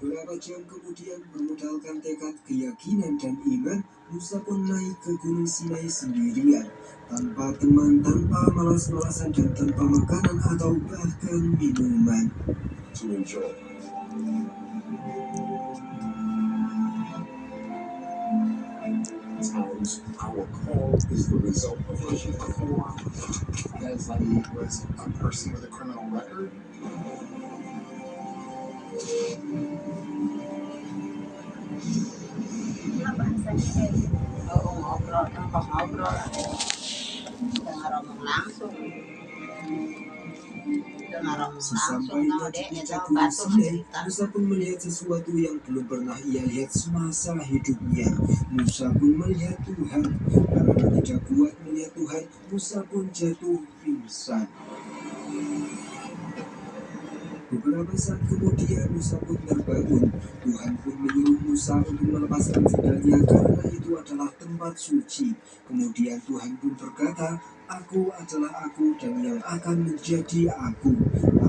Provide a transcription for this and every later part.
Beberapa jam kemudian, bermodalkan tekad, keyakinan, dan iman, Musa pun naik ke Gunung Sinai sendirian, tanpa teman, tanpa malas-malasan, dan tanpa makanan atau bahkan minuman. To enjoy. Times our call is the result of pushing the core. As he was a person with a criminal record. Oo, ngobrol, ngobrol. Dengar omong langsung. Sesampainya di puncak Gunung Sinai, Musa pun melihat sesuatu yang belum pernah ia lihat semasa hidupnya. Musa pun melihat Tuhan. Karena tidak kuat melihat Tuhan, Musa pun jatuh pingsan. Beberapa saat kemudian Musa pun terbangun. Tuhan pun menyuruh Musa untuk melepaskan sandalnya karena itu adalah tempat suci. Kemudian Tuhan pun berkata, "Aku adalah aku dan yang akan menjadi aku.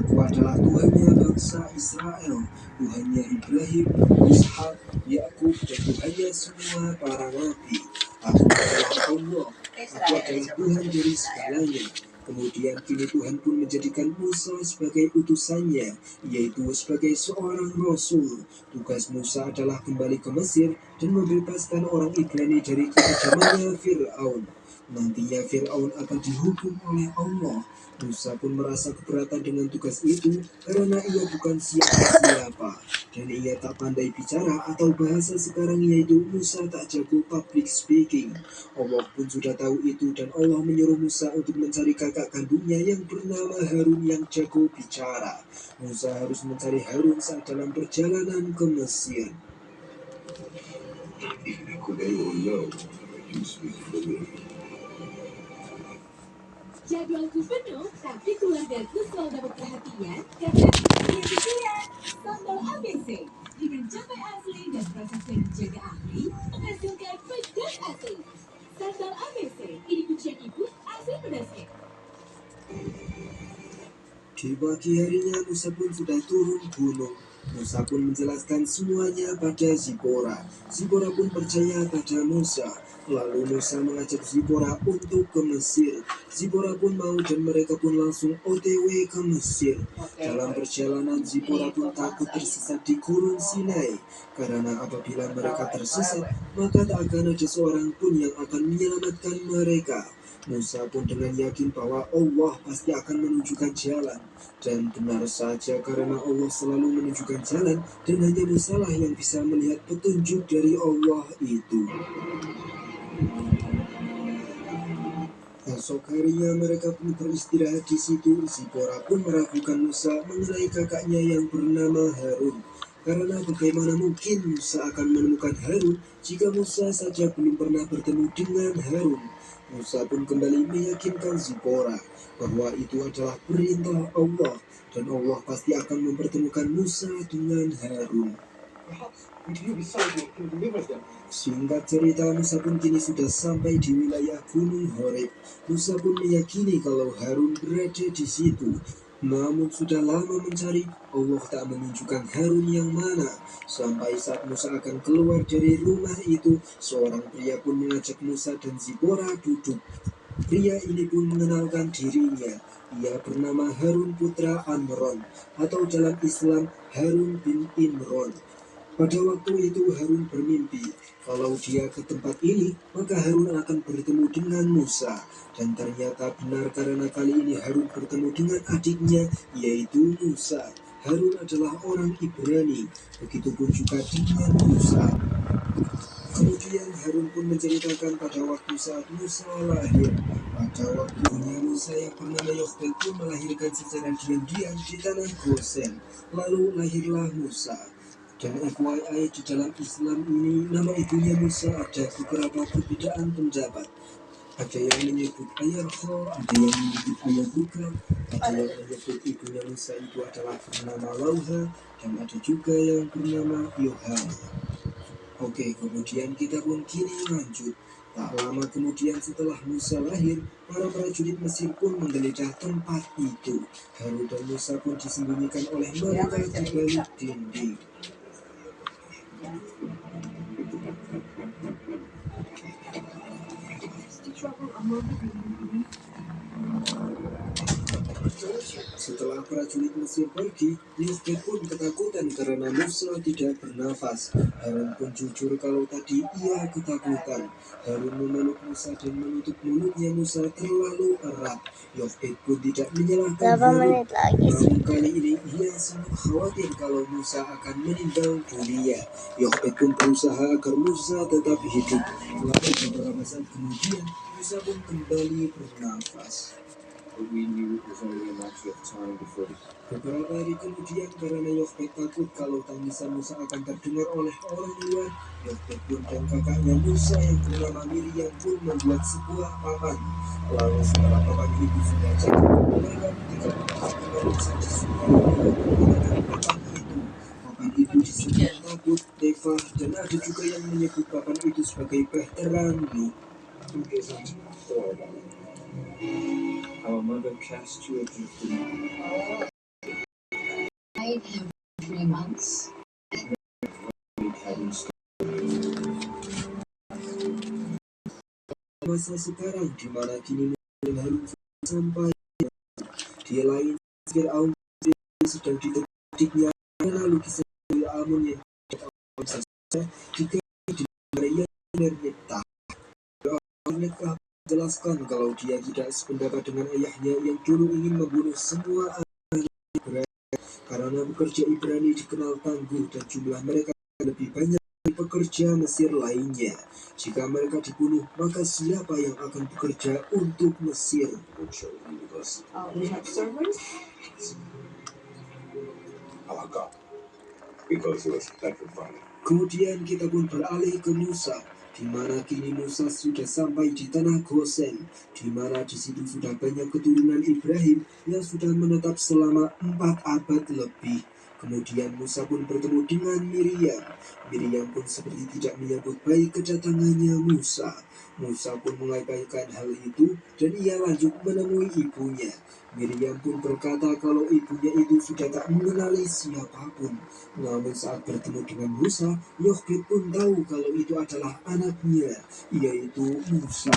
Aku adalah Tuhannya bangsa Israel, Tuhannya Ibrahim, Ishak, Yakub, dan Tuhannya semua para nabi. Aku adalah Allah. Aku adalah Tuhan dari segalanya." Kemudian kini Tuhan pun menjadikan Musa sebagai utusannya, yaitu sebagai seorang rasul. Tugas Musa adalah kembali ke Mesir dan membebaskan orang Ibrani dari kekejamannya Fir'aun. Nantinya Fir'aun akan dihukum oleh Allah. Musa pun merasa keberatan dengan tugas itu karena ia bukan siapa-siapa dan ia tak pandai bicara atau bahasa sekarang, yaitu Musa tak jago public speaking. Allah pun sudah tahu itu dan Allah menyuruh Musa untuk mencari kakak kandungnya yang bernama Harun yang jago bicara. Musa harus mencari Harun saat dalam perjalanan ke Mesir. Jadwalku penuh, tapi keluargaku selalu dapat perhatian karena yang sekian sambal ABC dengan cabai asli dan proses yang dijaga ahli menghasilkan pedas asli. Sambal ABC ini kuncian ibu asli pedasnya. Di pagi harinya Musa pun sudah turun gunung. Musa pun menjelaskan semuanya pada Zipora. Zipora pun percaya pada Musa. Lalu Musa mengajak Zipora untuk ke Mesir. Zipora pun mau dan mereka pun langsung OTW ke Mesir. Dalam perjalanan Zipora pun takut tersesat di Gunung Sinai. Karena apabila mereka tersesat, maka tak akan ada seorang pun yang akan menyelamatkan mereka. Musa pun dengan yakin bahwa Allah pasti akan menunjukkan jalan. Dan benar saja karena Allah selalu menunjukkan jalan dan hanya Musa lah yang bisa melihat petunjuk dari Allah itu. Esok harinya mereka pun beristirahat di situ. Zipora pun meragukan Musa mengenai kakaknya yang bernama Harun. Karena bagaimana mungkin Musa akan menemukan Harun jika Musa saja belum pernah bertemu dengan Harun. Musa pun kembali meyakinkan Zipora bahwa itu adalah perintah Allah dan Allah pasti akan mempertemukan Musa dengan Harun. Singkat cerita, Musa pun kini sudah sampai di wilayah Gunung Horeb. Musa pun meyakini kalau Harun berada di situ. Namun sudah lama mencari, Allah tak menunjukkan Harun yang mana. Sampai saat Musa akan keluar dari rumah itu, seorang pria pun mengajak Musa dan Zipora duduk. Pria ini pun mengenalkan dirinya. Ia bernama Harun putra Amron, atau dalam Islam Harun bin Imron. Pada waktu itu Harun bermimpi kalau dia ke tempat ini, maka Harun akan bertemu dengan Musa. Dan ternyata benar karena kali ini Harun bertemu dengan adiknya, yaitu Musa. Harun adalah orang Ibrani, begitupun juga dengan Musa. Kemudian Harun pun menceritakan pada waktu saat Musa lahir. Pada waktunya Musa yang bernama Yokbed pun melahirkan secara diam-diam di tanah Gosen. Lalu lahirlah Musa. Dan FYI, di dalam Islam ini nama ibunya Musa ada beberapa perbedaan pendapat. Ada yang menyebut Ayarho, ada yang menyebut Ayabuka, ada yang menyebut ibunya Musa itu adalah bernama Lauha, dan ada juga yang bernama Yohan. Oke, kemudian kita pun kini lanjut. Tak lama kemudian setelah Musa lahir, para prajurit Mesir pun menggeledah tempat itu. Harun dan Musa pun disembunyikan oleh mereka di balik dinding. Ya. Setelah prajurit Mesir pergi, Yochbed pun ketakutan karena Musa tidak bernafas. Harun pun jujur kalau tadi ia ketakutan. Harun memeluk Musa dan menutup mulutnya Musa terlalu erat. Yochbed pun tidak menyalahkan Harun. Namun kali ini ia sangat khawatir kalau Musa akan meninggal dunia. Yochbed pun berusaha agar Musa tetap hidup. Lalu beberapa saat kemudian, Musa pun kembali bernafas. Beberapa hari kemudian, karena Yochbed takut kalau tangisan Musa akan terdengar oleh orang luar, Yochbed pun dan kakaknya Musa yang bernama Miriam pun membuat sebuah papan. Lalu setelah papan itu sudah jadi, mereka bertiga dengan Musa di sungai untuk menggunakan papan itu. Papan itu disebut tabut Tefah, dan ada juga yang menyebut papan itu sebagai Bahtera Nur. Our mother cast you adrift in I have 3 months. masa sekarang di mana kini Musa Harun sampai di lain Fir'aun sedang ditetiknya karena lukisan Fir'aun yang saja jika di Maria Nernita. Nernita menjelaskan kalau dia tidak sependapat dengan ayahnya yang dulu ingin membunuh semua anak Ibrani karena pekerja Ibrani dikenal tangguh dan jumlah mereka lebih banyak dari pekerja Mesir lainnya. Jika mereka dibunuh, maka siapa yang akan bekerja untuk Mesir? We have servers. Kemudian kita pun beralih ke Musa, di mana kini Musa sudah sampai di tanah Gosen, di mana di situ sudah banyak keturunan Ibrahim yang sudah menetap selama 4 abad lebih. Kemudian Musa pun bertemu dengan Miriam. Miriam pun seperti tidak menyambut baik kedatangannya Musa. Musa pun mengabaikan hal itu dan ia lanjut menemui ibunya. Miriam pun berkata kalau ibunya itu sudah tak mengenali siapapun. Namun saat bertemu dengan Musa, Yochbed pun tahu kalau itu adalah anaknya, yaitu Musa.